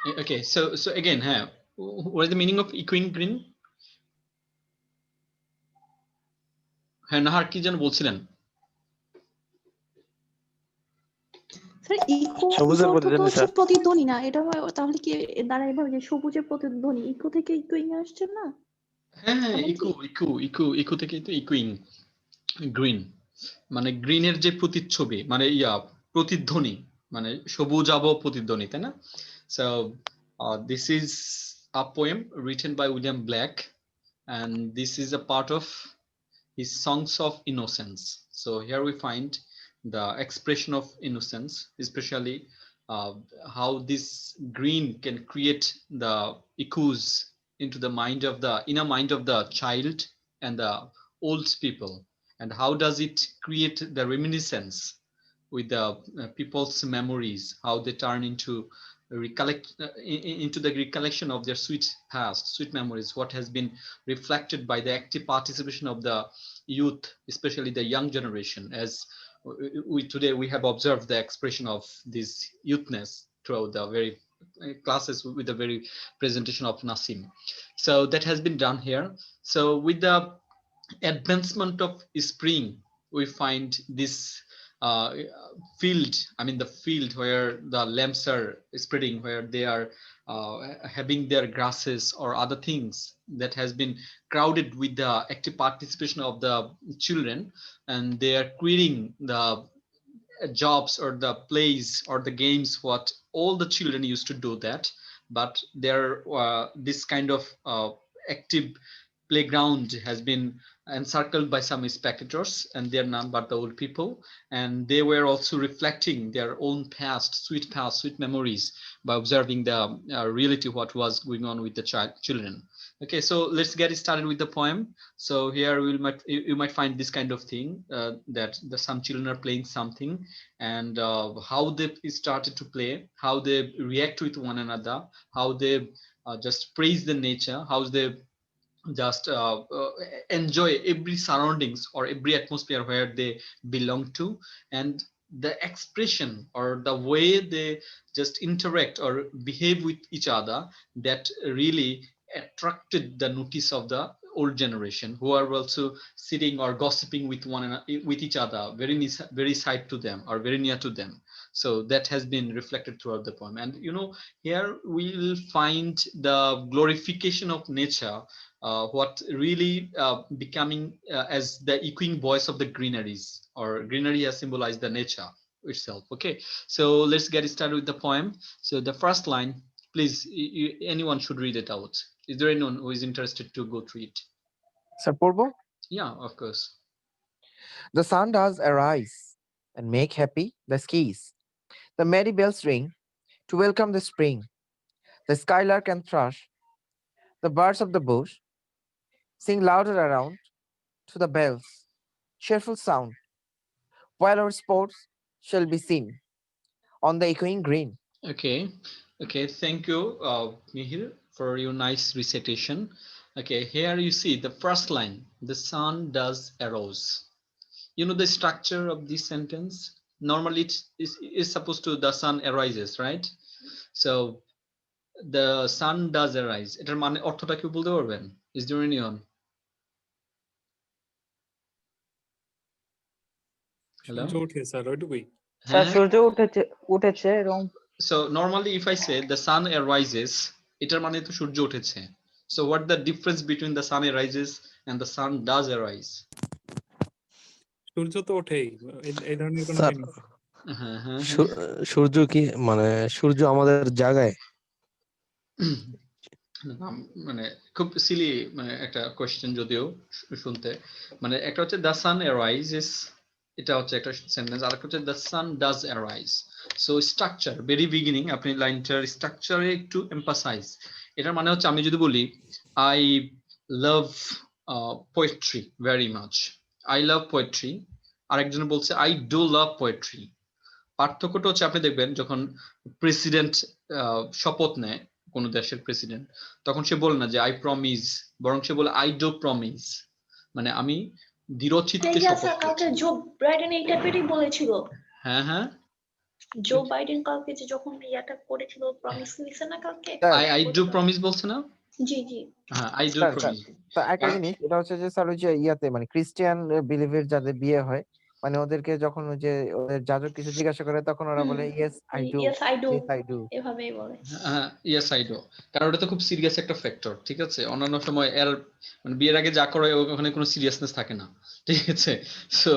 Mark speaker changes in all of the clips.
Speaker 1: Okay, so again, what is the meaning of echoing green? হ্যাঁ নাহার কি যেন বলছিলেন?
Speaker 2: স্যার ইকো
Speaker 3: সবুজের
Speaker 2: অর্থ তো
Speaker 3: প্রতিধ্বনি
Speaker 2: হচ্ছে
Speaker 3: স্যার।
Speaker 2: প্রতিধ্বনি না, এটা তাহলে কি দাঁড়ায় এভাবে যে সবুজের প্রতিধ্বনি, ইকো থেকে ইকোইং আসছে না?
Speaker 1: হ্যাঁ
Speaker 2: এমন কি?
Speaker 1: ইকো থেকেই তো ইকোইং গ্রিন, মানে গ্রিনের যে প্রতিচ্ছবি, মানে প্রতিধ্বনি, মানে সবুজ আব প্রতিধ্বনি, তাই না? So this is a poem written by William Black, and this is a part of his Songs of Innocence. So here we find the expression of innocence, especially uh, how this green can create the echoes into the mind of the inner mind of the child and the old people, and how does it create the reminiscence with the people's memories, how they turn into into the recollection of their sweet past, sweet memories, what has been reflected by the active participation of the youth, especially the young generation, as we today we have observed the expression of this youthness throughout the very classes with the very presentation of Nasim. So that has been done here. So with the advancement of spring, we find this uh, field, I mean the field where the lamps are spreading, where they are having their grasses or other things that has been crowded with the active participation of the children, and they are creating the jobs or the plays or the games what all the children used to do that, but there this kind of active playground has been encircled by some spectators, and they're none but the old people, and they were also reflecting their own past sweet memories by observing the reality what was going on with the children. Okay, so let's get started with the poem. So here you might find this kind of thing, that some children are playing something, and how they started to play, how they react with one another, how they just praise the nature, how they just enjoy every surroundings or every atmosphere where they belong to, and the expression or the way they just interact or behave with each other, that really attracted the notice of the old generation, who are also sitting or gossiping with one another, with each other, very side to them or very near to them. So that has been reflected throughout the poem, and here we'll find the glorification of nature, what really becoming as the echoing voice of the greeneries, or greenery has symbolized the nature itself. Okay, so let's get started with the poem. So the first line, please, anyone should read it out. Is there anyone who is interested to go through it?
Speaker 3: Sir পড়বো?
Speaker 1: Yeah, of course.
Speaker 3: The sun does arise and make happy the skies. The merry bells ring to welcome the spring. The skylark and thrush, the birds of the bush, sing louder around to the bells, cheerful sound, while our sports shall be seen on the echoing green.
Speaker 1: Okay, thank you, Mihir, for your nice recitation. Okay, here you see the first line, the sun does arise. You know the structure of this sentence? Normally it is supposed to the sun arises, right? So the sun does arise, এটার মানে অর্থটা কি বলতে পারবেন? Is there anyone? Hello?
Speaker 4: সূর্য ওঠে sir, ওইটুকুই।
Speaker 5: Sir সূর্য উঠেছে এরকম।
Speaker 1: So normally if I say the sun arises, এটার মানে তো সূর্য উঠেছে. So what the difference between the sun arises and the sun does arise?
Speaker 4: সূর্য তো ওঠেই, এই ধরনের কোনো
Speaker 6: স্যার
Speaker 4: meaning।
Speaker 6: সূর্য কি মানে সূর্য আমাদের জাগায়?
Speaker 1: মানে খুব সিলি মানে একটা কোশ্চেন, যদিও শুনতে মানে একটা হচ্ছে দ্য সান অ্যারাইজেস, এটা হচ্ছে একটা সেন্টেন্স, আর একটা হচ্ছে the sun does arise. So structure very beginning আপনি লাইনটার স্ট্রাকচারে একটু এমফাসাইজ, এটার মানে হচ্ছে আমি যদি বলি I love poetry very much, I love poetry, আরেকজন বলছে আই ডু লাভ পোয়েট্রি। পার্থক্যটা হচ্ছে আপনি দেখবেন যখন প্রেসিডেন্ট শপথ নেয়, কোন দেশের প্রেসিডেন্ট, তখন সে বলে না যে আই প্রমিস, বরং সে বলে আই ডু প্রমিস, মানে আমি দৃঢ়চিত্তে শপথ করছি।
Speaker 2: জো ব্রাইডেন এই টাইপেরই বলেছিল।
Speaker 1: হ্যাঁ
Speaker 2: জো বাইডেন কালকে যে যখন ইয়াটা করেছিল প্রমিস নিছে না কালকে
Speaker 1: I do promise বলছে না?
Speaker 2: জি জি
Speaker 1: হ্যাঁ, I do
Speaker 3: স্যার
Speaker 1: promise.
Speaker 3: তো একটা জিনিস এটা হচ্ছে যে স্যার ওই যে ইয়াতে মানে ক্রিশ্চিয়ান বিলিভের যাদের বিয়ে হয় মানে ওদেরকে যখন ওই যে ওদের যাজক কিছু জিজ্ঞাসা করে তখন ওরা বলে yes I do
Speaker 2: yes I do
Speaker 3: yes I do
Speaker 2: এভাবেই বলে
Speaker 1: Yes, I do. কারণ ওটা তো খুব সিরিয়াস একটা ফ্যাক্টর, ঠিক আছে? অন্যান্য সময় এর মানে বিয়ের আগে যা করে ওখানে কোনো সিরিয়াসনেস থাকে না, ঠিক আছে? সো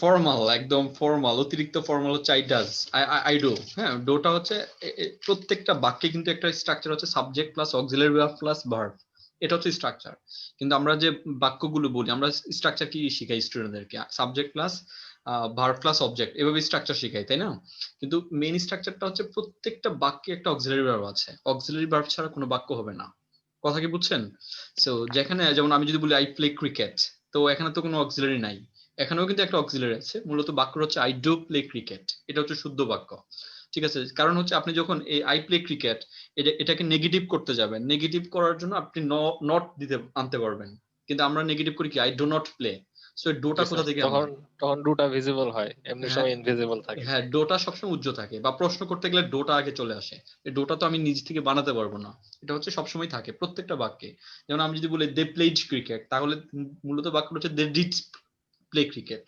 Speaker 1: ফর্মাল, একদম ফর্মাল, অতিরিক্ত ফর্মাল হচ্ছে আই ডাজ, আই ডু। হ্যাঁ, ডোটা হচ্ছে প্রত্যেকটা বাক্যে কিন্তু একটা স্ট্রাকচার হচ্ছে subject plus auxiliary verb plus verb, এটা হচ্ছে স্ট্রাকচার। কিন্তু আমরা যে বাক্যগুলো বলি আমরা স্ট্রাকচার কি শিখাই স্টুডেন্টদেরকে? Subject plus verb plus object, এভাবে স্ট্রাকচার শিখাই, তাই না? কিন্তু মেইন স্ট্রাকচারটা হচ্ছে প্রত্যেকটা বাক্যে একটা অক্সিলারি ভার্ব আছে, অক্সিলারি ভার্ব ছাড়া কোনো বাক্য হবে না। কথা কি বুঝছেন? সো যেখানে যেমন আমি যদি বলি আই প্লে ক্রিকেট, তো এখানে তো কোনো অক্সিলারি নাই, এখানেও কিন্তু একটা অক্সিলারি আছে। মূলত বাক্য হচ্ছে আই ডু প্লে ক্রিকেট, এটা হচ্ছে শুদ্ধ বাক্য, ঠিক আছে? কারণ হচ্ছে আপনি যখন এই আই প্লে ক্রিকেট এটাকে নেগেটিভ করতে যাবেন, নেগেটিভ করার জন্য আপনি নট দিতে আনতে পারবেন, কিন্তু আমরা নেগেটিভ করি কি I do not play. So ডোটা কোথা থেকে
Speaker 7: তখন
Speaker 1: আনলাম?
Speaker 7: তখন ডুটা ভিজিবল হয়, এমনি
Speaker 1: হ্যাঁ,
Speaker 7: সময় ইনভিজিবল থাকে।
Speaker 1: হ্যাঁ, ডোটা সবসময় উজ্জ্বল থাকে, বা প্রশ্ন করতে গেলে ডোটা আগে চলে আসে। এই ডোটা তো আমি নিজ থেকে বানাতে পারবো না, এটা হচ্ছে সবসময় থাকে প্রত্যেকটা বাক্যে। যেমন আমি যদি বলি দে প্লেড ক্রিকেট, তাহলে মূলত বাক্যটা হচ্ছে they did play cricket,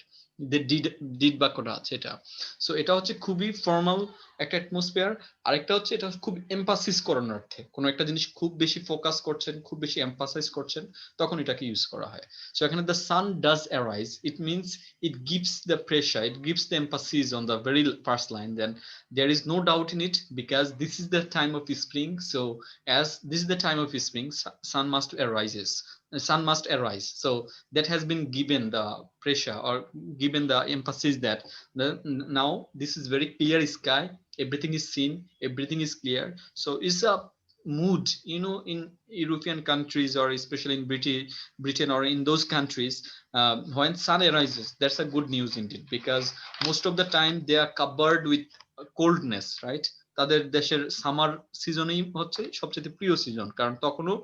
Speaker 1: they did বাক্যটা আছে এটা। সো এটা হচ্ছে খুবই ফর্মাল একটা অ্যাটমসফিয়ার। আরেকটা হচ্ছে এটা খুব এমফাসিস করানোর অর্থে, কোনো একটা জিনিস খুব বেশি ফোকাস করছেন, খুব বেশি এমফাসাইজ করছেন, তখন এটাকে ইউজ করা হয়। সো এখানে the sun does arise, it means it gives the pressure, it gives the emphasis on the very first line. Then there is no doubt in it because this is the time of spring. So as this is the time of spring, sun must arises, sun must arise. So that has been given the pressure or given the emphasis that now this is very clear sky, everything is seen, everything is clear. So it's a mood, you know, in European countries or especially in Britain or in those countries, when sun arises, that's a good news indeed, because most of the time they are covered with coldness, right? তাদের দেশের summer সিজনই হচ্ছে সবচেয়ে প্রিয় season, কারণ তখনও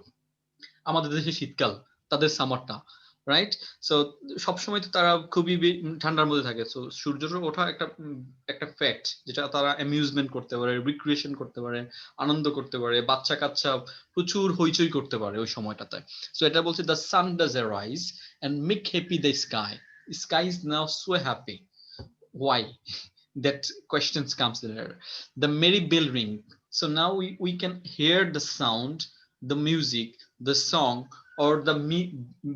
Speaker 1: আমাদের দেশে শীতকাল, তাদের সামারটা, রাইট? সো সবসময় তো তারা খুবই ঠান্ডার মধ্যে থাকে। সো সূর্যটা ওঠা একটা একটা ফ্যাক্ট, যেটা তারা অ্যামিউজমেন্ট করতে পারে, রিক্রিয়েশন করতে পারে, আনন্দ করতে পারে, বাচ্চা কাচ্চা প্রচুর হইচই করতে পারে ওই সময়টাতে। সো এটা বলছে the sun does arise and make happy the sky. Sky is now so happy. Why? That questions comes there. The merry bell ring. So now we can hear the sound, the music, the song, or the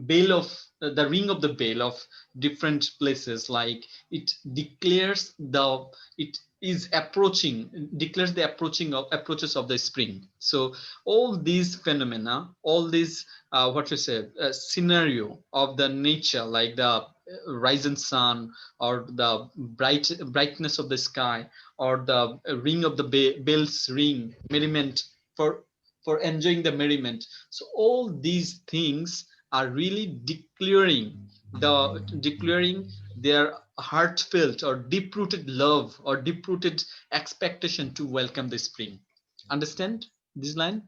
Speaker 1: bell of the ring of the bell of different places. Like it declares it is approaching, declares the approaches of the spring. So all these phenomena, all these what you say scenario of the nature, like the rising sun, or the brightness of the sky, or the ring of the bells ring, merriment, for enjoying the merriment. So all these things are really declaring their heartfelt or deep-rooted love or deep-rooted expectation to welcome the spring. Understand this line?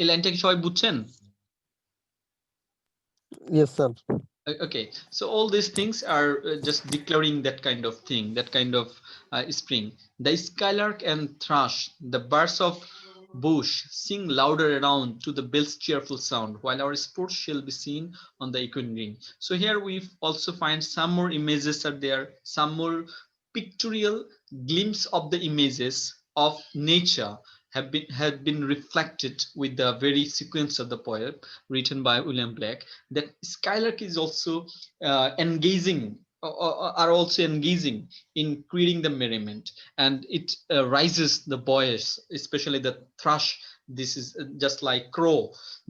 Speaker 1: এই লাইনটা কি সবাই বুঝছেন?
Speaker 6: Yes sir.
Speaker 1: Okay, so all these things are just declaring that kind of thing, that kind of spring. The skylark and thrush, the birds of bush, sing louder around to the bell's cheerful sound, while our sports shall be seen on the equine green. So here we also find some more images are there, some more pictorial glimpse of the images of nature have been reflected with the very sequence of the poem written by William Blake. That skylark is also engaging, are also engaging in creating the merriment, and it rises the boys, especially the thrush. This is just like crow,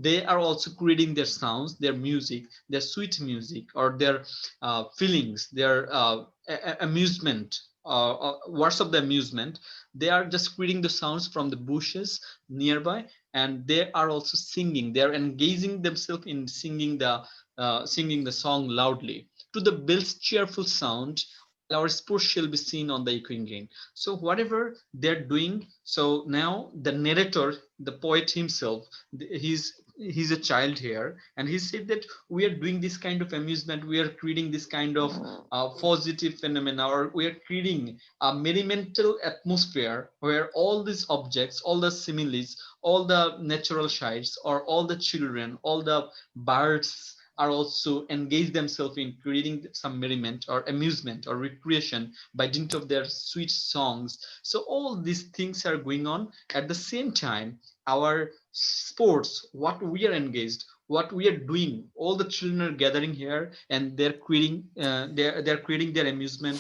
Speaker 1: they are also creating their sounds, their music, their sweet music, or their feelings, their amusement, words of the amusement. They are just creating the sounds from the bushes nearby, and they are also singing, they are engaging themselves in singing the song loudly to the bell's cheerful sound. Our sports shall be seen on the equine green. So whatever they're doing, so now the narrator, the poet himself, he's he's a child here, and he said that we are doing this kind of amusement, we are creating this kind of positive phenomena, or we are creating a merrimental atmosphere where all these objects, all the similes, all the natural sights, or all the children, all the birds are also engage themselves in creating some merriment or amusement or recreation by dint of their sweet songs. So all these things are going on at the same time. Our sports, what we are engaged, what we are doing, all the children are gathering here and they're creating they're creating their amusement,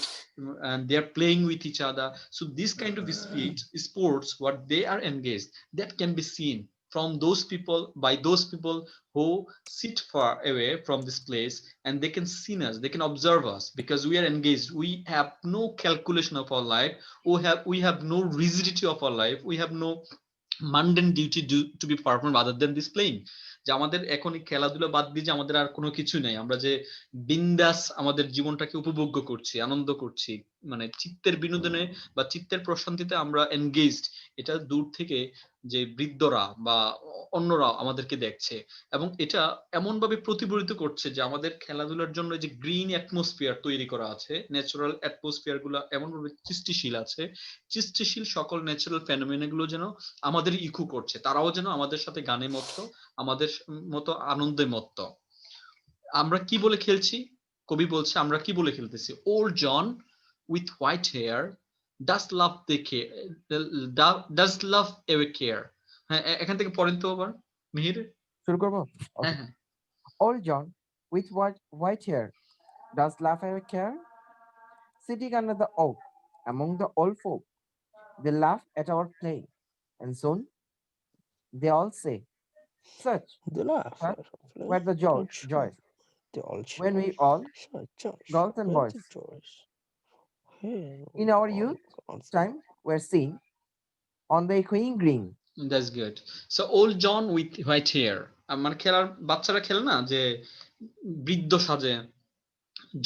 Speaker 1: and they're playing with each other. So this kind of speed sports, what they are engaged, that can be seen from those people, by those people who sit far away from this place, and they can see us, they can observe us, because we are engaged, we have no calculation of our life, we have no rigidity of our life, we have no mundane duty to be performed other than this playing। যে আমাদের এখন এই খেলাধুলা বাদ দিয়ে যে আমাদের আর কোনো কিছু নেই, আমরা যে বিন্দাস আমাদের জীবনটাকে উপভোগ্য করছি, আনন্দ করছি, মানে চিত্তের বিনোদনে বা চিত্তের প্রশান্তিতে আমরা এনগেজড, এটা দূর থেকে যে বৃদ্ধরা বা অন্যরা আমাদেরকে দেখছে, এবং এটা এমন ভাবে প্রতিফলিত করছে যে আমাদের খেলাধুলার জন্য যে গ্রিন অ্যাটমসফিয়ার তৈরি করা আছে, ন্যাচারাল অ্যাটমসফিয়ার গুলো এমন ভাবে সৃষ্টিশীল আছে, সৃষ্টিশীল সকল ন্যাচারাল ফেনোমেনা গুলো যেন আমাদের ইকো করছে, তারাও যেন আমাদের সাথে গানে মত্ত, আমাদের মতো আনন্দে মত্ত। আমরা কি বলে খেলছি, কবি বলছে আমরা কি বলে খেলতেছি, old John with white hair does laugh the care, does laugh away care. হ্যাঁ, এখান থেকে পড়েন তো আবার মিহির।
Speaker 3: শুরু করবো?
Speaker 1: হ্যাঁ হ্যাঁ।
Speaker 3: Old John with white hair does laugh ever care, sitting under the oak among the old folk. They laugh at our play, and soon they all say, "Such,
Speaker 6: They laugh.
Speaker 3: such were the joys
Speaker 6: They all
Speaker 3: when we all,
Speaker 6: Josh,
Speaker 3: girls and
Speaker 6: where's
Speaker 3: boys,
Speaker 6: the Josh? Hey,
Speaker 3: in our youth time were seen on the echoing green."
Speaker 1: That's good. So old John with white hair, মানে খেলার বাচ্চারা খেলে না যে বৃদ্ধ সাজে,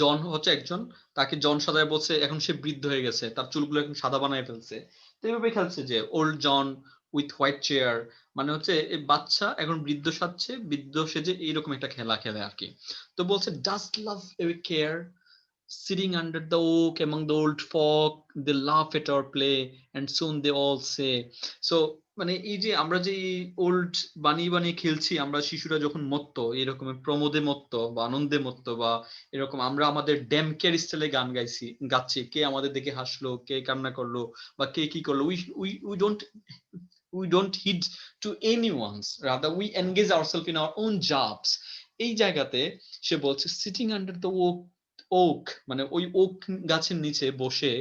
Speaker 1: জন হচ্ছে একজন, তাকে জন সাজায় বলছে এখন সে বৃদ্ধ হয়ে গেছে, তার চুলগুলো এখন সাদা বানায় ফেলছে, তো এইভাবে খেলছে যে old John with white chair, মানে হচ্ছে এই বাচ্চা এখন বৃদ্ধ সাজছে, বৃদ্ধ সেজে এইরকম একটা খেলা খেলে আর কি। তো বলছে does love every care, sitting under the oak among the old folk, they laugh at our play, and soon they all say, so মানে এই যে আমরা যে ওল্ড বানিয়ে বানিয়ে খেলছি, আমরা শিশুরা যখন মত্ত, এরকম প্রমোদে মত্ত বা আনন্দে মত্ত, বা এরকম আমরা আমাদের ড্যাম কেয়ার স্টাইলে গান গাচ্ছি, কে আমাদের দেখে হাসলো, কে কান্না করলো, বা কে কি করলো, we don't heed to anyone's, rather we engage ourselves in our own jobs। এই জায়গাতে সে বলছে সিটিং আন্ডার দ্য ওক, মানে ওই ওক গাছের নিচে বসে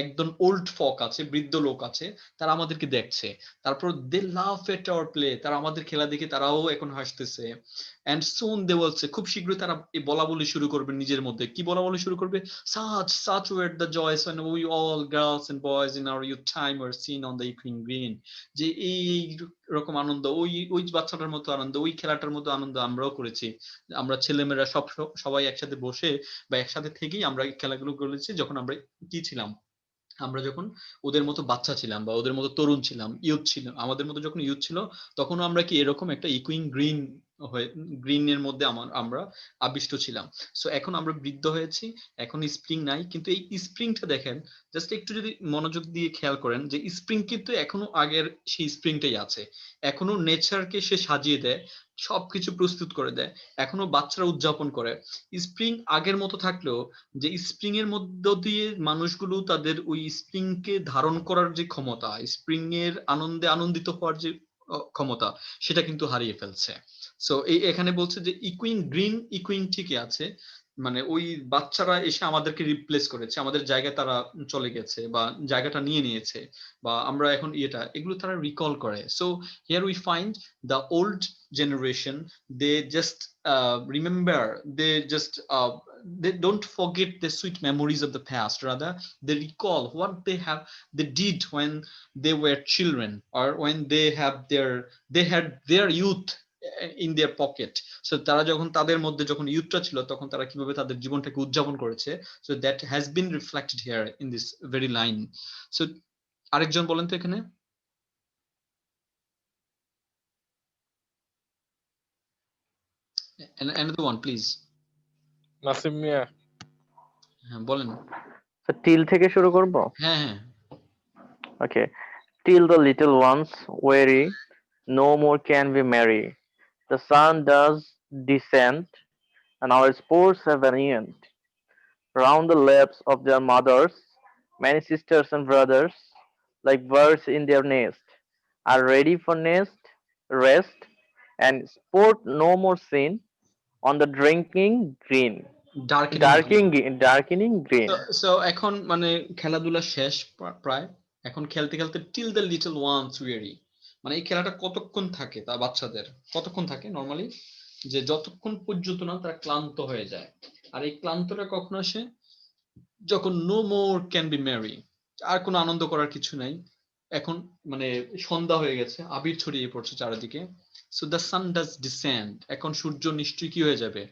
Speaker 1: একদম ওল্ড ফক আছে, বৃদ্ধ লোক আছে, তারা আমাদেরকে দেখছে, তারপর দে লাভ এট আওয়ার প্লে, তারা আমাদের খেলা দেখে তারাও এখন হাসতেছে, এন্ড সুন দে বলছে, খুব শীঘ্রই তারা বলা বলি শুরু করবে নিজের মধ্যে, কি বলা বলি শুরু করবে, such were the joys when we all girls and boys in our youth time were seen on the echoing green, যে এই রকম আনন্দ, ওই ওই বাচ্চাটার মতো আনন্দ, ওই খেলাটার মতো আনন্দ আমরাও করেছি, আমরা ছেলেমেয়েরা সবাই একসাথে বসে বা একসাথে থেকেই আমরা এই খেলাগুলো করেছি, যখন আমরা কি ছিলাম, আমরা যখন ওদের মতো বাচ্চা ছিলাম বা ওদের মতো তরুণ ছিলাম, ইউথ ছিল, আমাদের মতো যখন ইউথ ছিল, তখনও আমরা কি এরকম একটা ইকুইং গ্রিন হয়ে, গ্রিনের মধ্যে আমরা আবিষ্ট ছিলাম। সো এখন আমরা বৃদ্ধ হয়েছি, এখন স্প্রিং নাই, কিন্তু এই স্প্রিংটা দেখেন, জাস্ট একটু যদি মনোযোগ দিয়ে খেয়াল করেন, যে স্প্রিং কিন্তু এখনো আগের সেই স্প্রিংটাই আছে, এখনো নেচারকে সে সাজিয়ে দেয়, সবকিছু প্রস্তুত করে দেয়, এখনো বাচ্চারা উদযাপন করে। স্প্রিং আগের মতো থাকলেও যে স্প্রিং এর মধ্য দিয়ে মানুষগুলো তাদের ওই স্প্রিং কে ধারণ করার যে ক্ষমতা, স্প্রিং এর আনন্দে আনন্দিত হওয়ার যে ক্ষমতা, সেটা কিন্তু হারিয়ে ফেলছে। সো এখানে বলছে যে ইকুইং গ্রিন ইকুইং ঠিকই আছে, মানে ওই বাচ্চারা এসে আমাদেরকে রিপ্লেস করেছে, আমাদের জায়গায় তারা চলে গেছে বা জায়গাটা নিয়ে নিয়েছে, বা আমরা এখন এগুলো তারা রিকল করে। So here we find the old generation, they just remember, they don't forget the sweet memories of the past, rather they recall what they did when they were children, or when they had their youth in their pocket। So তারা যখন তাদের মধ্যে যখন ইউথটা ছিল, তখন তারা কিভাবে তাদের জীবনটাকে উদযাপন করেছে, so that has been reflected here in this very line. So আরেকজন বলেন তো এখানে। And another one, please.
Speaker 7: Nasim মিয়া
Speaker 1: হ্যাঁ, বলেন।
Speaker 5: So till থেকে শুরু করব?
Speaker 1: হ্যাঁ হ্যাঁ
Speaker 5: Okay. Till the little ones weary, no more can we marry. The sun does descend, and our sports have an end. Round the laps of their mothers, many sisters and brothers, like birds in their nest, are ready for nest, rest, and sport no more seen on the drinking green.
Speaker 1: Darkening green.
Speaker 5: Darkening green.
Speaker 1: So এখন মানে খেলাধুলা শেষ প্রায়। এখন খেলতে খেলতে till the little once উইয়ারি, মানে এই খেলাটা কতক্ষণ থাকে তা বাচ্চাদের কতক্ষণ থাকে নর্মালি, যে যতক্ষণ পর্যন্ত না তারা ক্লান্ত হয়ে যায়। আর এই ক্লান্তটা কখন আসে? যখন no more can be merry, আর কোনো আনন্দ করার কিছু নাই, এখন মানে সন্ধ্যা হয়ে গেছে, আবির ছড়িয়ে পড়ছে চারিদিকে। So the sun does descend, এখন সূর্য নিশ্চয়ই কি হয়ে যাবে?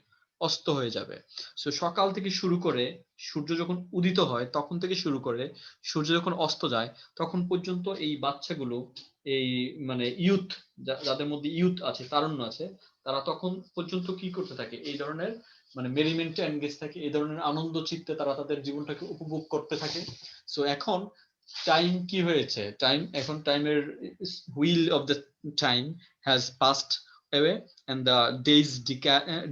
Speaker 1: অস্ত হয়ে যাবে। সো সকাল থেকে শুরু করে সূর্য যখন উদিত হয় তখন থেকে শুরু করে সূর্য যখন অস্ত যায় তখন পর্যন্ত এই বাচ্চাগুলো, এই মানে ইউথ, যাদের মধ্যে ইউথ আছে, তারুণ্য আছে, তারা তখন পর্যন্ত কি করতে থাকে? এই ধরনের মানে মেরিমেন্টে এনগেজ থাকে, এই ধরনের আনন্দ চিত্তে তারা তাদের জীবনটাকে উপভোগ করতে থাকে। সো এখন টাইম কি হয়েছে? টাইম এখন টাইমের wheel of the time has passed away and the days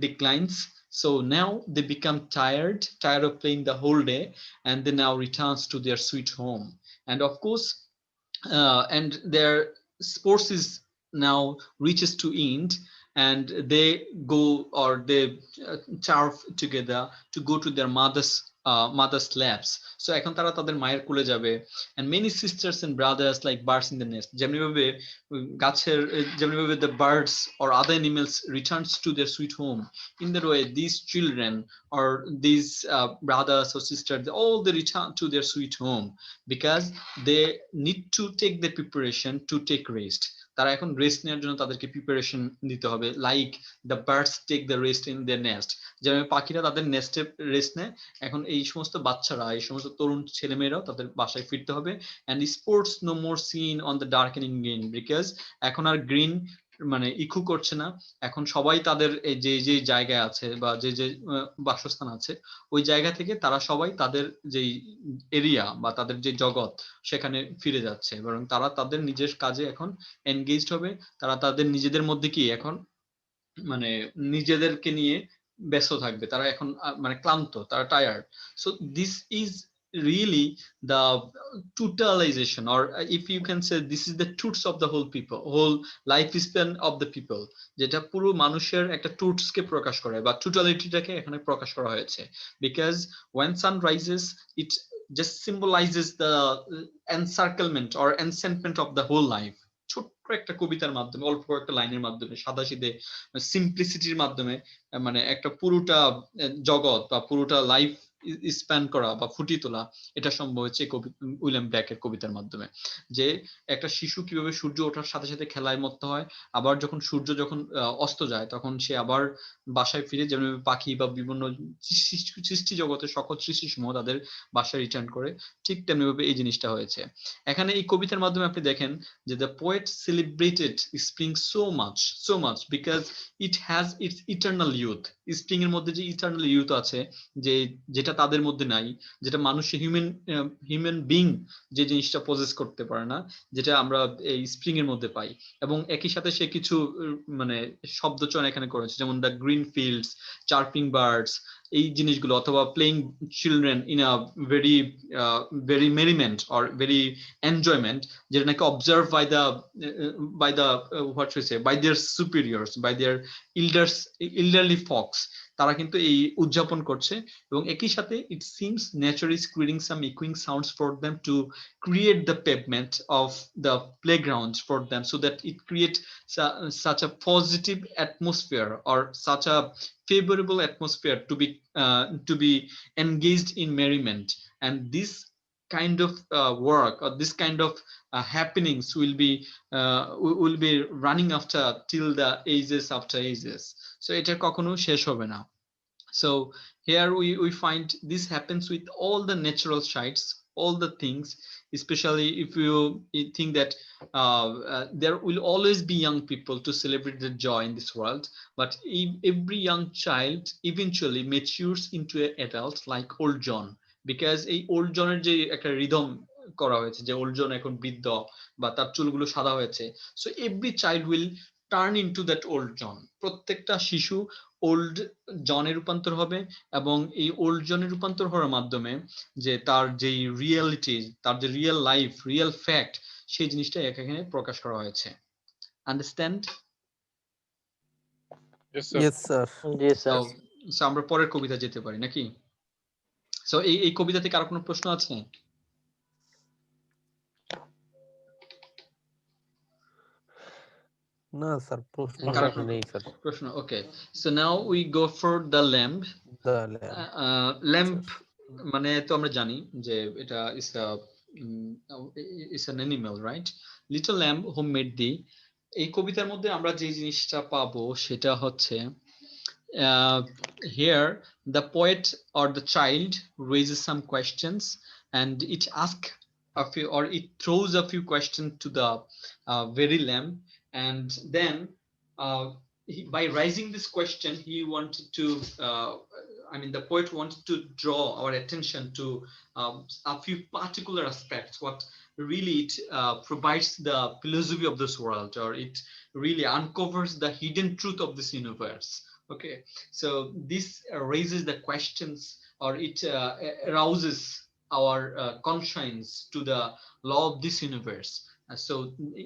Speaker 1: declines. So now they become tired of playing the whole day, and they now returns to their sweet home. And of course, and their sports is now reaches to end, and they go, or they turf together to go to their mother's laps. So এখন তারা তাদের মায়ের কোলে যাবে। And many sisters and brothers like birds in the nest, যেমনি ভাবে গাছের, যেমনি ভাবে the birds or other animals returns to their sweet home, in that way these children or these brothers or sisters, all they return to their sweet home because they need to take the preparation to take rest. তারা এখন rest নেওয়ার জন্য তাদেরকে preparation নিতে হবে, like the birds take the rest in the nest, যেমন পাখিরা তাদের নেস্টে রেস্ট নেয়, এখন এই সমস্ত বাচ্চারা, এই সমস্ত তরুণ ছেলেমেয়েরাও তাদের বাসায় ফিরতে হবে। And sports no more seen on the darkening green, because এখন আর গ্রিন মানে ইকু করছে না, এখন সবাই তাদের যে যে জায়গায় আছে বা যে যে বাসস্থান আছে ওই জায়গা থেকে তারা সবাই তাদের যে এরিয়া বা তাদের যে জগৎ সেখানে ফিরে যাচ্ছে, বরং তারা তাদের নিজের কাজে এখন এনগেজড হবে। তারা তাদের নিজেদের মধ্যে কি এখন মানে নিজেদেরকে নিয়ে ব্যস্ত থাকবে, তারা এখন মানে ক্লান্ত, তারা tired. So this is really the totalization, or if you can say this is the truths of the whole life span of the people, যেটা পুরো মানুষের একটা ট্রুথস কে প্রকাশ করে বা টোটালিটিটাকে এখানে প্রকাশ করা হয়েছে। because when sun rises it just symbolizes the encirclement or enchantment of the whole life. ছোট্ট একটা কবিতার মাধ্যমে, অল্প একটা লাইনের মাধ্যমে, সাদাসিধে সিম্পলিসিটির মাধ্যমে মানে একটা পুরোটা জগৎ বা পুরোটা লাইফ স্প্যান করা বা ফুটিয়ে তোলা, এটা সম্ভব হচ্ছে উইলিয়াম ব্ল্যাকের কবিতার মাধ্যমে। যে একটা শিশু কিভাবে সূর্য ওঠার সাথে সাথে খেলায় মত্ত হয়, আবার যখন সূর্য যখন অস্ত যায় তখন সে আবার বাসায় ফিরে, যেমন পাখি বা বিভিন্ন সৃষ্টি জগতের সকল সৃষ্টি সমূহ তাদের বাসায় রিটার্ন করে, ঠিক তেমনি ভাবে এই জিনিসটা হয়েছে এখানে এই কবিতার মাধ্যমে। আপনি দেখেন যে the poet celebrated spring so much because it has its eternal youth. Spring এর মধ্যে যে ইটার্নাল ইউথ আছে, যে যেটা তাদের মধ্যে নাই, যেটা মানুষের হিউম্যান বিং যে জিনিসটা পজেস করতে পারে না, যেটা আমরা এই স্প্রিং এর মধ্যে পাই। এবং একই সাথে সে কিছু মানে শব্দচয়ন এখানে করেছে, যেমন the green fields, chirping birds, এই জিনিসগুলো, অথবা playing children in a very merriment or very enjoyment, যেটা নাকি observe by the what should I say, by their superiors, by their elderly folks, তারা কিন্তু এই উদযাপন করছে। এবং একই সাথে it seems nature is creating some echoing sounds for them to create the pavement of the playgrounds for them, so that it creates such a positive atmosphere or such a favorable atmosphere to be engaged in merriment. And this kind of work or this kind of happenings will be running after till the ages after ages. So এটা কখনো শেষ হবে না। So here we find this happens with all the natural sites, all the things especially if you think that there will always be young people to celebrate the joy in this world, but every young child eventually matures into an adult like old John, because এই old জনের যে একটা rhythm করা হয়েছে যে old জন এখন বৃদ্ধ বা তার চুলগুলো সাদা হয়েছে, so every child will turn into that old John. প্রত্যেকটা শিশু ওল্ড জনে রূপান্তর হবে, এবং এই ওল্ড জনে রূপান্তর হওয়ার মাধ্যমে যে তার যে রিয়েলিটি, তার যে রিয়েল লাইফ, রিয়েল ফ্যাক্ট, সেই জিনিসটা এখানে প্রকাশ করা হয়েছে। Understand?
Speaker 7: Yes, sir.
Speaker 6: Yes, sir.
Speaker 5: জি
Speaker 1: সো
Speaker 5: স্যার।
Speaker 1: আমরা পরের কবিতা যেতে পারি নাকি? সো এই কবিতা থেকে আর কোনো প্রশ্ন আছে?
Speaker 6: No, sir. প্রশ্ন
Speaker 1: কারো
Speaker 6: এখানে নেই, sir.
Speaker 1: প্রশ্ন? Okay, so now we go for the lamp.
Speaker 6: The lamp.
Speaker 1: Lamp
Speaker 6: Sir.
Speaker 1: মানে তো আমরা জানি যে এটা is an animal, right? Little lamp who made thee, এই কবিতার মধ্যে আমরা যে জিনিসটা পাবো সেটা হচ্ছে here the poet or the child raises some questions, and it asks a few, or it throws a few questions to the very lamb, and then by raising this question he wanted to I mean the poet wanted to draw our attention to a few particular aspects, what really it provides the philosophy of this world, or it really uncovers the hidden truth of this universe. Okay, so this raises the questions, or it arouses our conscience to the law of this universe. So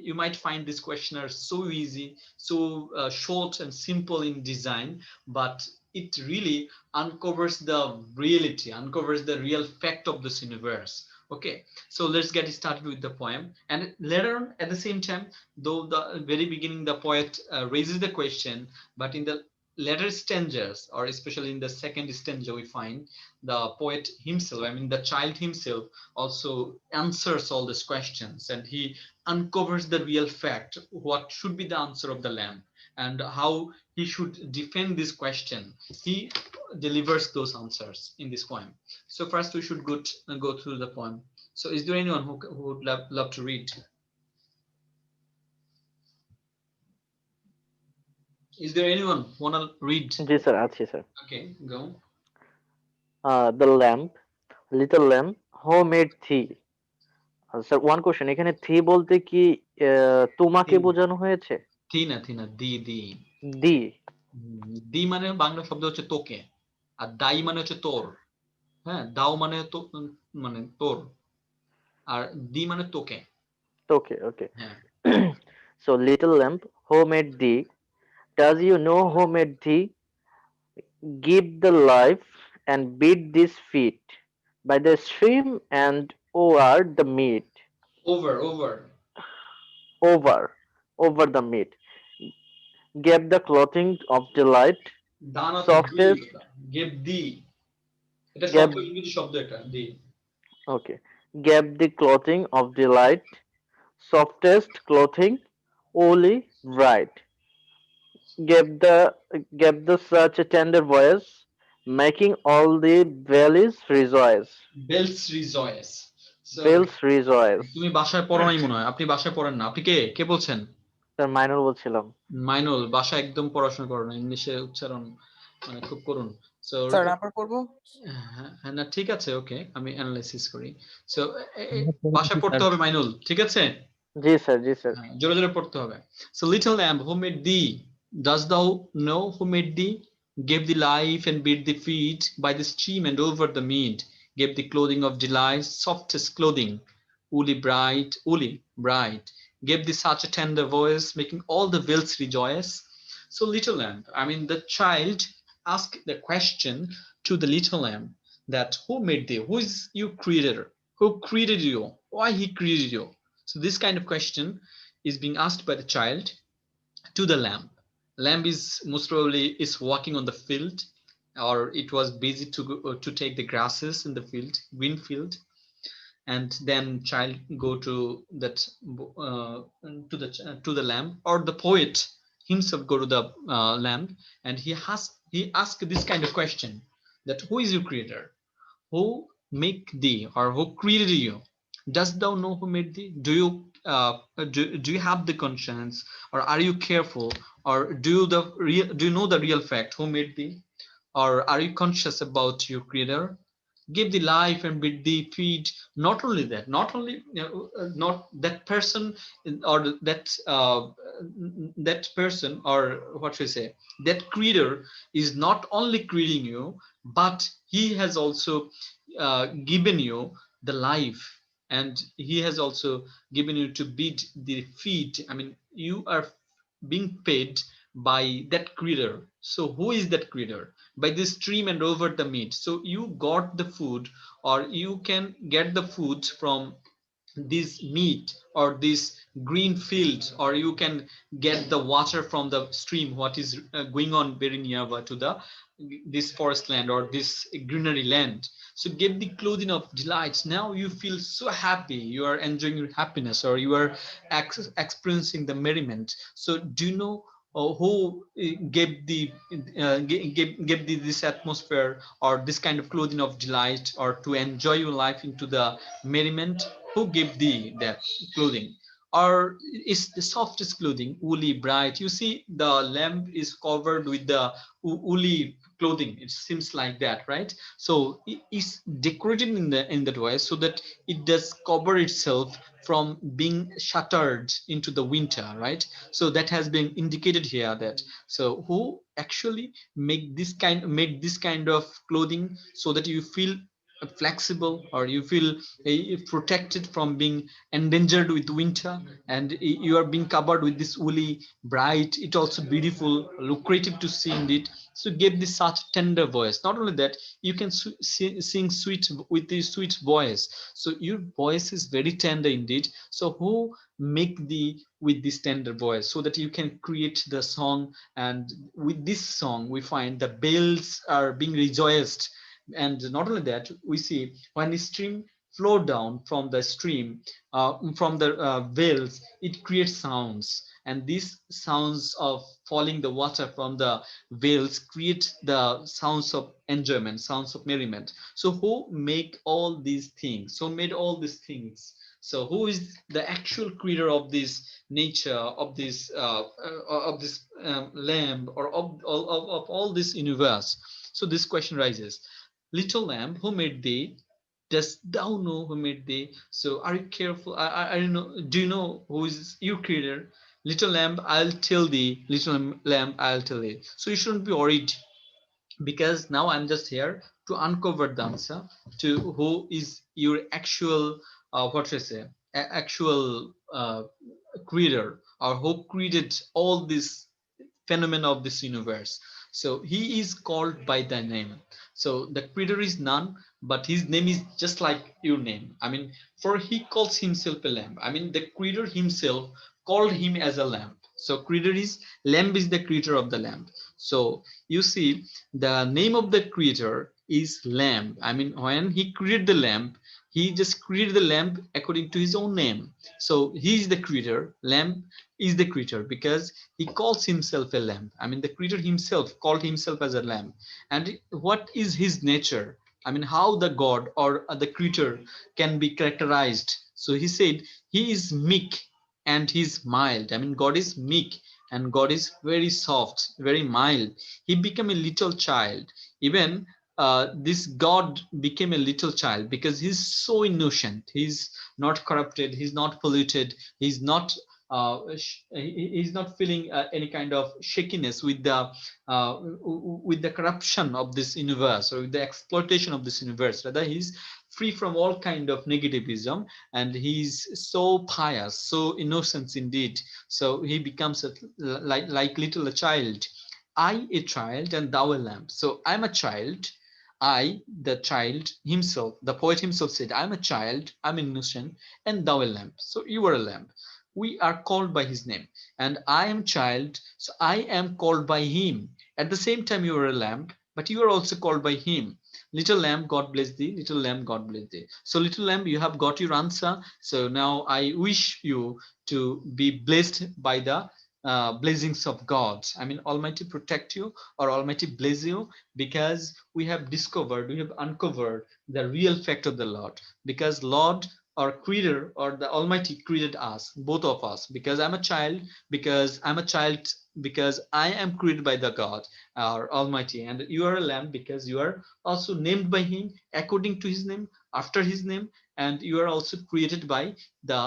Speaker 1: you might find this questionnaire so easy, so short and simple in design, but it really uncovers the reality, uncovers the real fact of this universe. Okay, so let's get started with the poem. And later on, at the same time, though the very beginning the poet raises the question, but in the later stanzas, or especially in the second stanza, we find the poet himself, I mean the child himself, also answers all these questions, and he uncovers the real fact, what should be the answer of the lamb, and how he should defend this question. He delivers those answers in this poem. So first we should go through the poem. So is there anyone who would love to read? Is there anyone wanna read?
Speaker 5: জি sir, আছি sir.
Speaker 1: Okay, go.
Speaker 5: The lamp, little lamp, who made thee? Sir, one question, এখানে thee বলতে কি তোমাকে
Speaker 1: Thee.
Speaker 5: বোঝানো হয়েছে?
Speaker 1: Thinner দি দি
Speaker 5: দি।
Speaker 1: দি মানে বাংলা শব্দ হচ্ছে তোকে, আর দাই মানে হচ্ছে তোর। হ্যাঁ, দাও মানে তো মানে তোর, আর দি মানে তোকে।
Speaker 5: ওকে ওকে।
Speaker 1: হ্যাঁ,
Speaker 5: So little lamp, who made thee? Does you know who made thee? Give the life and beat these feet by the stream and o'er the mead.
Speaker 1: over
Speaker 5: Over the mead. Gave the clothing of delight,
Speaker 1: দানা তো দি,
Speaker 5: softest,
Speaker 1: gave দি, এটা
Speaker 5: gave,
Speaker 1: শব্দ, ইংরেজি শব্দ এটা দি।
Speaker 5: okay, gave the clothing of delight, softest clothing, woolly bright. Gave the such a tender voice, making all the valleys rejoice.
Speaker 1: Bells rejoice. So
Speaker 5: Bells rejoice.
Speaker 1: তুমি বাসায় পড়ো নাই মনে হয়, আপনি বাসায় পড়েন না। আপনি কে বলছেন?
Speaker 5: স্যার, মাইনুল বলছিলাম।
Speaker 1: মাইনুল, বাসায় একদম পড়াশোনা করো না, ইংলিশে উচ্চারণ মানে খুব করুন। সো
Speaker 3: স্যার আবার করবো?
Speaker 1: হ্যাঁ, না ঠিক আছে, ওকে, আমি অ্যানালাইসিস করি। সো বাসায় পড়তে হবে মাইনুল, ঠিক আছে?
Speaker 5: জি স্যার, জি স্যার।
Speaker 1: জোরে জোরে পড়তে হবে। So little lamb, who made thee? Dost thou know who made thee? Gave thee life and beat thee feet by the stream and over the mead. Gave thee clothing of delight, softest clothing, woolly bright. Gave thee such a tender voice, making all the vales rejoice. So little lamb, I mean the child asked the question to the little lamb, that who made thee? Who is your creator? Who created you? Why he created you? So this kind of question is being asked by the child to the lamb. Lamb is most probably is walking on the field, or it was busy to take the grasses in the field, green field, and then child go to that to the lamb, or the poet himself go to the lamb, and he asked this kind of question, that who is your creator? Who make thee, or who created you? Dost thou know who made thee? Do you have the conscience, or are you careful, or do you know the real fact who made thee, or are you conscious about your creator? Give the life and bid thee feed. Not only that, not only not that person, or that person, or what should I say, that creator is not only creating you, but he has also given you the life, and he has also given you to bid the feed. I mean, you are being paid by that creator. So who is that creator? By this stream and over the meat. So you got the food, or you can get the food from this meat or this green field, or you can get the water from the stream, what is going on very nearby to the this forest land or this greenery land. So get the clothing of delights. Now you feel so happy, you are enjoying your happiness, or you are experiencing the merriment. So do you know who gave the this atmosphere, or this kind of clothing of delight, or to enjoy your life into the merriment? Who gave thee that clothing? Or is the softest clothing woolly bright? You see, the lamp is covered with the woolly clothing. It seems like that, right? So it is decorated in that way, so that it does cover itself from being shattered into the winter, right? So that has been indicated here. That so who actually made this kind of clothing, so that you feel flexible, or you feel protected from being endangered with winter, and you are being covered with this woolly bright, it also beautiful, lucrative to see indeed. So give this such tender voice. Not only that, you can sing sweet with this sweet voice. So your voice is very tender indeed. So who make the with this tender voice, so that you can create the song. And with this song we find the bells are being rejoiced. And not only that, we see when the stream flow down from the stream, from the wells, it creates sounds, and these sounds of falling the water from the wells create the sounds of enjoyment, sounds of merriment. So who make all these things, so made all these things? So who is the actual creator of this nature, of this lamb, or of all this universe? So this question rises: little lamb, who made thee? Dost thou know who made thee? So are you careful? I don't know. Do you know who is your creator? Little lamb, I'll tell thee. Little lamb, I'll tell thee. So you shouldn't be worried, because now I'm just here to uncover the answer to who is your actual, what should I say, actual creator, or who created all this phenomena of this universe. So he is called by the name. So the creator is none, but his name is just like your name. I mean, for he calls himself a lamb. I mean, the creator himself called him as a lamb. So creator is lamb, is the creator of the lamb. So you see, the name of the creator is lamb. I mean, when he created the lamb, he just created the lamb according to his own name. So he is the creator, lamb is the creator, because he calls himself a lamb. I mean, the creator himself called himself as a lamb. And what is his nature? I mean, how the god or the creator can be characterized? So he said he is meek and he's mild. I mean, God is meek and God is very soft, very mild. He became a little child. Even this God became a little child because he's so innocent. He's not corrupted. He's not polluted. He's not he's not feeling any kind of shakiness with the corruption of this universe, or with the exploitation of this universe. Rather, he's free from all kind of negativism, and he's so pious, so innocent indeed. So he becomes like little a child. I a child and thou a lamb. So I'm a child. I, the child himself, the poet himself said, I'm a child, I'm innocent, and thou a lamb. So you are a lamb. We are called by his name, and I am child, so I am called by him. At the same time, you are a lamb, but you are also called by him. Little lamb, God bless thee. Little lamb, God bless thee. So little lamb, you have got your answer. So now I wish you to be blessed by the blessings of God. I mean, Almighty protect you, or Almighty bless you, because we have discovered, we have uncovered the real fact of the Lord. Because Lord or creator or the Almighty created us, both of us, because I'm a child, because I am created by the God, our Almighty, and you are a lamb because you are also named by Him according to His name, after His name, and you are also created by the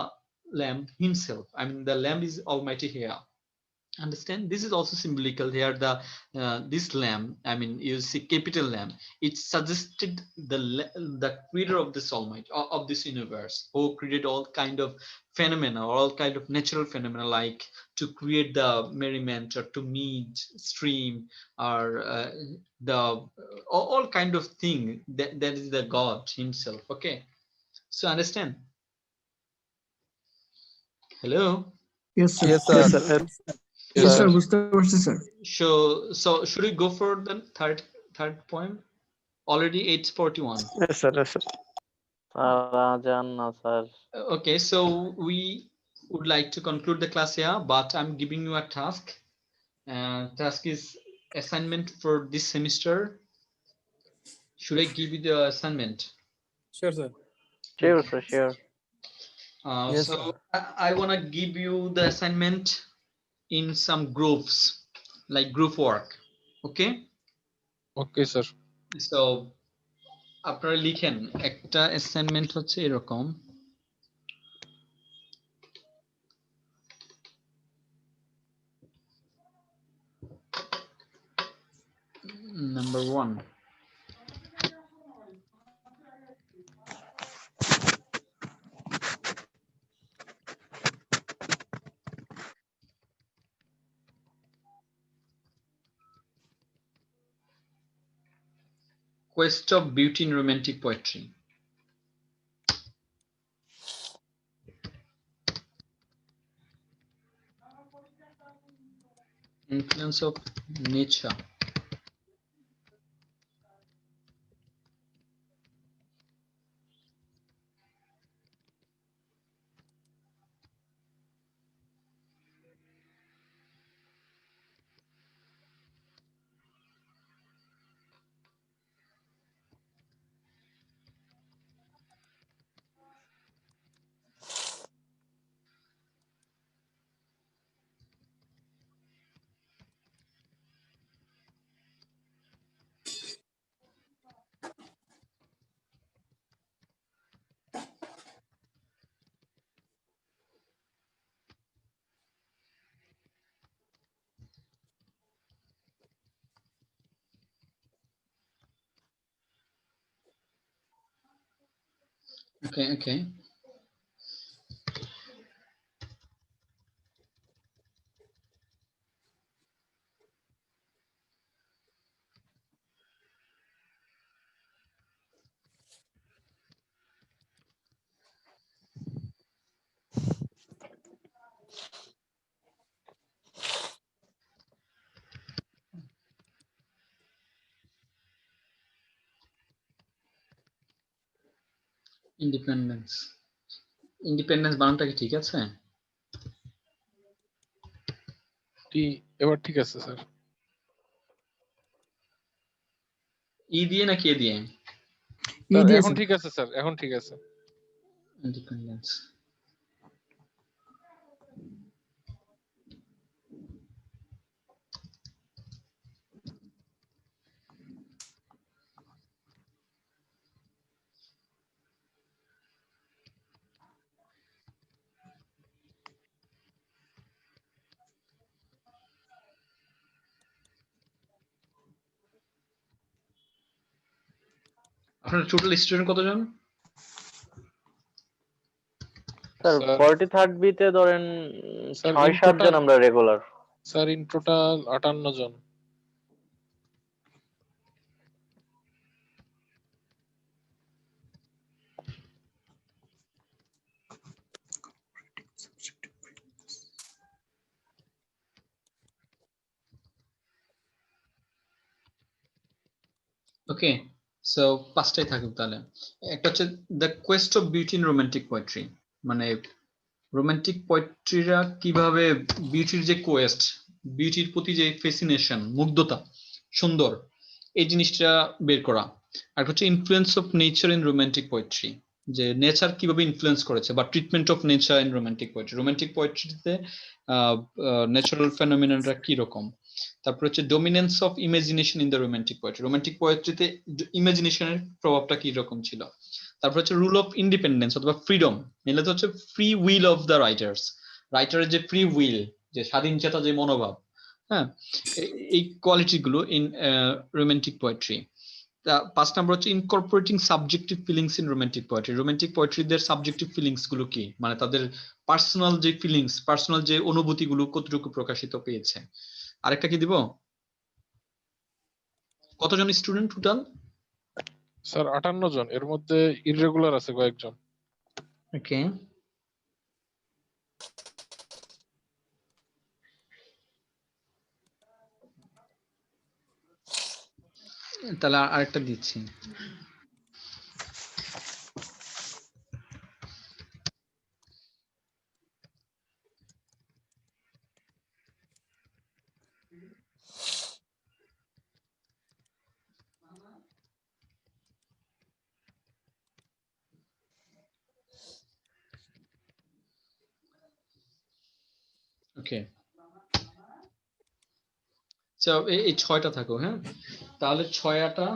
Speaker 1: Lamb Himself. I mean, the Lamb is Almighty here. Understand, this is also symbolical here. The this lamb, I mean, you see capital lamb, it suggested the creator of this almighty, of this universe, who created all kind of phenomena, or all kind of natural phenomena, like to create the merriment, or to meet stream, or all kind of thing, that is the God Himself. Okay, so understand. Hello.
Speaker 8: Yes, sir.
Speaker 6: Yes,
Speaker 8: Yes,
Speaker 6: sir.
Speaker 8: sir.
Speaker 7: Yes,
Speaker 8: Yes,
Speaker 7: sir.
Speaker 8: sir. বুঝতে পারছি, sir.
Speaker 1: So should we go for the third poem? Already 8:41.
Speaker 8: Yes, sir. Yes, sir.
Speaker 5: Rajan na sir.
Speaker 1: Okay, so we would like to conclude the class here, but I'm giving you a task. Task is assignment for this semester. Should I give you the assignment?
Speaker 4: Sure, sir.
Speaker 5: Sure,
Speaker 1: Okay.
Speaker 5: sir, sure.
Speaker 6: Yes,
Speaker 1: So
Speaker 6: sir.
Speaker 1: I want to give you the assignment in some groups, like group work. Okay,
Speaker 7: Okay, sir.
Speaker 1: so আপনারা লিখেন, একটা assignment হচ্ছে এরকম। Number 1, quest of beauty in romantic poetry. Influence of nature. Okay. Independence বানানটা কি ঠিক আছে?
Speaker 7: এবার ঠিক আছে স্যার।
Speaker 1: ই দিয়ে না কে দিয়ে?
Speaker 7: স্যার
Speaker 8: দিয়ে,
Speaker 7: এখন
Speaker 8: sir.
Speaker 7: ঠিক আছে স্যার, এখন ঠিক আছে।
Speaker 1: ইন্ডিপেন্ডেন্স। আপনার টোটাল স্টুডেন্ট কতজন?
Speaker 5: স্যার
Speaker 7: স্যার
Speaker 5: 43rd বিতে ধরেন
Speaker 7: স্যার
Speaker 5: 6-7 জন আমরা রেগুলার।
Speaker 7: স্যার ইন টোটাল 58 জন।
Speaker 1: ওকে, সো পাঁচটাই থাকুক তাহলে। একটা হচ্ছে the quest of beauty in romantic poetry, মানে রোমান্টিক পোয়েট্রিরা কিভাবে বিউটির যে কোয়েস্ট, বিউটির প্রতি যে ফ্যাসিনেশন, মুগ্ধতা, সুন্দর, এই জিনিসটা বের করা। আর হচ্ছে influence of nature in romantic poetry, যে নেচার কিভাবে ইনফ্লুয়েন্স করেছে বা treatment of nature in romantic poetry. Romantic পোয়েট্রিতে ন্যাচারাল ফেনোমেননটা কি রকম। তারপর হচ্ছে dominance of imagination in the romantic poetry. Romantic পোয়েট্রিতে ইমাজিনেশনের প্রভাবটা কি রকম ছিল। তারপর হচ্ছে রুল অফ ইন্ডিপেন্ডেন্স অথবা ফ্রিডম, মেনলি তো হচ্ছে free will of the writers, রাইটারের যে ফ্রি উইল, যে স্বাধীনচেতা যে মনোভাব, হ্যাঁ, এই কোয়ালিটি গুলো ইন রোমান্টিক পোয়েট্রি। 5 নাম্বার হচ্ছে incorporating subjective feelings in romantic poetry. Romantic পোয়েট্রিদের সাবজেক্টিভ ফিলিংস গুলো কি, মানে তাদের পার্সোনাল যে ফিলিংস, পার্সোনাল যে অনুভূতি গুলো কতটুকু প্রকাশিত পেয়েছে। আরেকটা কি দিব, কতজন স্টুডেন্ট টোটাল?
Speaker 7: স্যার 58 জন, এর মধ্যে ইররেগুলার আছে কয়েকজন।
Speaker 1: ওকে, তাহলে আরেকটা দিচ্ছি। ওকে, এই 6টা থাকো, হ্যাঁ। তাহলে 6 8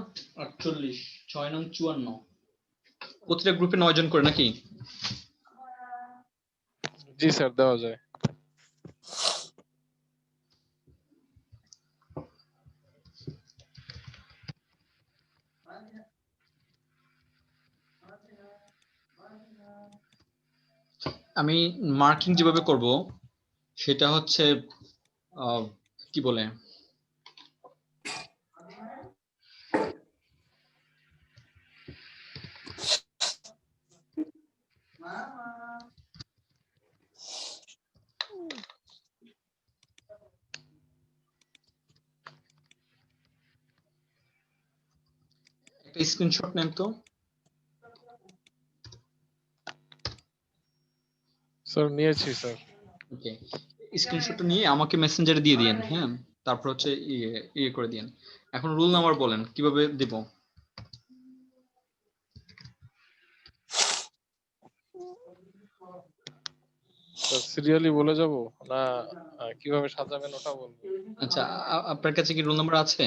Speaker 1: 48, 6 নং 54, প্রতিটা গ্রুপে 9 জন করে নাকি?
Speaker 7: জি স্যার, দেওয়া যায়।
Speaker 1: আমি মার্কিং যেভাবে করব সেটা হচ্ছে কি বলে, একটা স্ক্রিনশট নেন তো।
Speaker 7: স্যার নিয়েছি স্যার।
Speaker 1: ওকে, স্ক্রিনশটটা নিয়ে আমাকে মেসেঞ্জারে দিয়ে দিয়েন, হ্যাঁ। তারপর হচ্ছে ইয়ে করে দিয়েন। এখন রুল নাম্বার বলেন কিভাবে দেব।
Speaker 7: স্যার সিরিয়ালি বলে যাব না কিভাবে সাজাবেন ওটা বলবো?
Speaker 1: আচ্ছা, আপনার কাছে কি রুল নাম্বার আছে?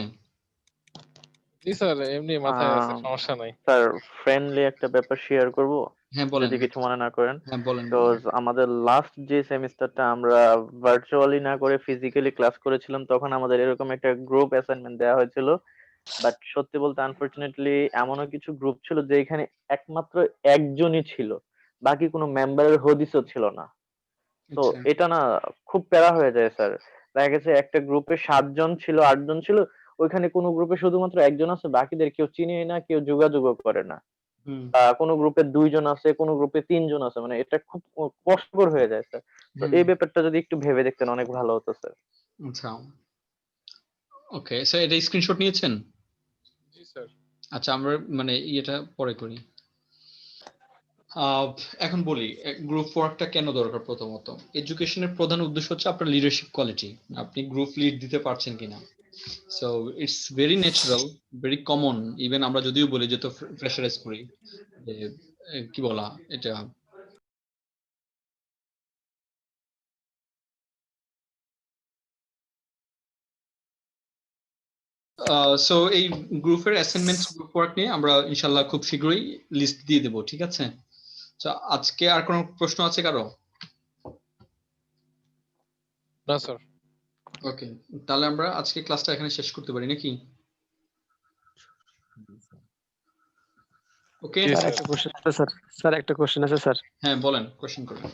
Speaker 7: জি স্যার, এমনি মাথায় আছে, সমস্যা নাই।
Speaker 5: স্যার ফ্রেন্ডলি একটা ব্যাপার শেয়ার করব,
Speaker 1: হ্যাঁ বলেন।
Speaker 5: যদি কিছু মনে না করেন।
Speaker 1: হ্যাঁ বলেন।
Speaker 5: বিকজ আমাদের লাস্ট যে সেমিস্টারটা আমরা ভার্চুয়ালি না করে ফিজিক্যালি ক্লাস করেছিলাম, তখন আমাদের এরকম একটা গ্রুপ অ্যাসাইনমেন্ট দেওয়া হয়েছিল। বাট সত্যি বলতে আনফরচুনেটলি এমনও কিছু গ্রুপ ছিল যে এখানে একমাত্র একজনই ছিল, বাকি কোনো মেম্বারের হদিসও ছিল না। তো
Speaker 1: আচ্ছা,
Speaker 5: এটা না খুব প্যারা হয়ে যায় স্যার। দেখা গেছে একটা গ্রুপে 7 জন ছিল, 8 জন ছিল, ওইখানে কোনো গ্রুপে শুধুমাত্র একজন আছে, বাকিদের কেউ চিনেই না, কেউ যোগাযোগও করে না।
Speaker 1: হুম
Speaker 5: কোনো গ্রুপে 2 জন আছে, কোনো গ্রুপে 3 জন আছে, মানে এটা খুব কষ্টকর হয়ে যায় স্যার। তো
Speaker 1: হুম।
Speaker 5: এই ব্যাপারটা যদি একটু ভেবে দেখতেন অনেক ভালো হতো স্যার।
Speaker 1: আচ্ছা, ওকে স্যার, এটা স্ক্রিনশট নিয়েছেন?
Speaker 7: জি স্যার।
Speaker 1: আচ্ছা, আমরা মানে এটা পরে করি। এখন বলি গ্রুপ ওয়ার্কটা কেন দরকার। প্রথমত, এডুকেশনের প্রধান উদ্দেশ্য হচ্ছে আপনার লিডারশিপ কোয়ালিটি, আপনি গ্রুপ লিড দিতে পারছেন কিনা। So it's very natural, very common. Even আমরা যদিও বলি যে তো প্রেশারাইজ করি যে কি বলা এটা, সো এই গ্রুপের অ্যাসাইনমেন্ট, গ্রুপ ওয়ার্ক নিয়ে আমরা ইনশাল্লাহ খুব শীঘ্রই লিস্ট দিয়ে দেবো, ঠিক আছে। তো আজকে আর কোনো প্রশ্ন আছে কারো?
Speaker 7: না স্যার।
Speaker 1: ওকে, তাহলে আমরা আজকে ক্লাসটা এখানে শেষ করতে পারি নাকি? ওকে,
Speaker 7: জি
Speaker 6: স্যার
Speaker 7: স্যার।
Speaker 6: একটা কোশ্চেন আছে স্যার। স্যার একটা কোশ্চেন আছে স্যার।
Speaker 1: হ্যাঁ বলেন, কোশ্চেন করবেন।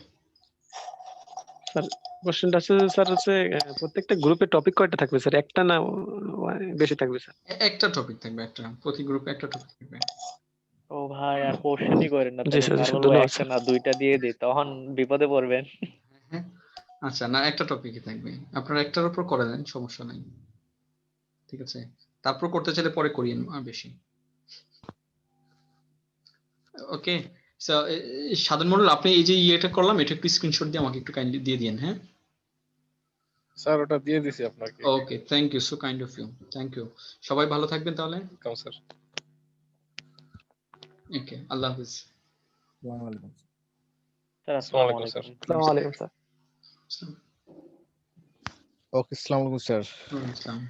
Speaker 6: স্যার কোশ্চেনটা আছে স্যার, হচ্ছে প্রত্যেকটা গ্রুপে টপিক কয়টা থাকবে স্যার? একটা না বেশি থাকবে স্যার?
Speaker 1: একটা টপিক থাকবে, একটা, প্রতি গ্রুপে একটা টপিক থাকবে।
Speaker 5: ও ভাই, আর কোশ্চেনই করেন না,
Speaker 6: জি
Speaker 5: তাহলে
Speaker 6: স্যার, জি
Speaker 5: স্যার
Speaker 6: স্যার,
Speaker 5: বলবো
Speaker 6: ধন্যবাদ
Speaker 5: একটা
Speaker 6: স্যার।
Speaker 5: না 2টা দিয়ে দিই, তখন বিপদে পড়বেন।
Speaker 1: হ্যাঁ, আচ্ছা, না একটা টপিকই থাকবে, আপনারা একটার উপর করে দেন, সমস্যা নাই, ঠিক আছে। তারপর করতে চাইলে পরে করিয়েন বেশি। ওকে, সাধারণ মডেল, আপনি এই যে ইয়েটা করলাম, এটা একটু স্ক্রিনশট দিয়ে আমাকে একটু কাইন্ডলি দিয়ে দিন, হ্যাঁ।
Speaker 7: স্যার ওটা দিয়ে দিছি আপনাকে।
Speaker 1: Okay, thank you, so kind of you, thank you. সবাই ভালো থাকবেন তাহলে।
Speaker 7: Welcome sir.
Speaker 1: ওকে, আল্লাহ হাফিজ।
Speaker 5: স্যার
Speaker 7: আসসালামু আলাইকুম স্যার।
Speaker 6: আসসালামু আলাইকুম স্যার।
Speaker 1: আসসালাম।
Speaker 9: ওকে, আসসালামু আলাইকুম স্যার।
Speaker 1: ওয়ালাইকুম আসসালাম।